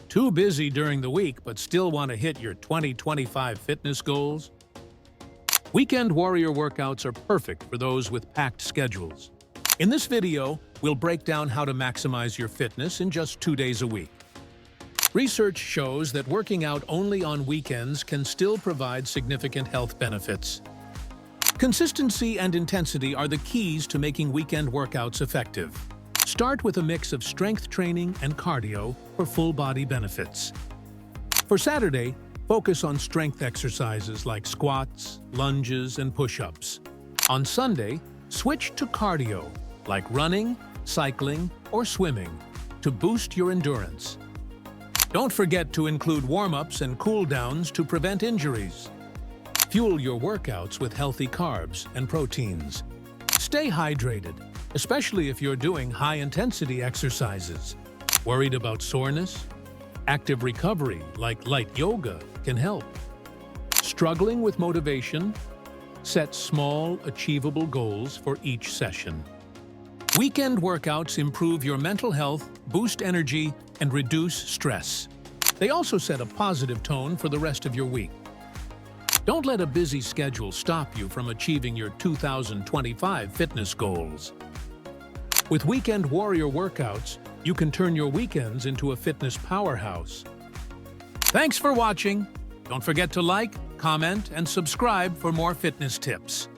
Too busy during the week but still want to hit your 2025 fitness goals? Weekend warrior workouts are perfect for those with packed schedules. In this video, we'll break down how to maximize your fitness in just 2 days a week. Research shows that working out only on weekends can still provide significant health benefits. Consistency and intensity are the keys to making weekend workouts effective. Start with a mix of strength training and cardio for full-body benefits. For Saturday, focus on strength exercises like squats, lunges, and push-ups. On Sunday, switch to cardio like running, cycling, or swimming to boost your endurance. Don't forget to include warm-ups and cool-downs to prevent injuries. Fuel your workouts with healthy carbs and proteins. Stay hydrated, especially if you're doing high-intensity exercises. Worried about soreness? Active recovery, like light yoga, can help. Struggling with motivation? Set small, achievable goals for each session. Weekend workouts improve your mental health, boost energy, and reduce stress. They also set a positive tone for the rest of your week. Don't let a busy schedule stop you from achieving your 2025 fitness goals. With Weekend Warrior workouts, you can turn your weekends into a fitness powerhouse. Thanks for watching. Don't forget to like, comment, and subscribe for more fitness tips.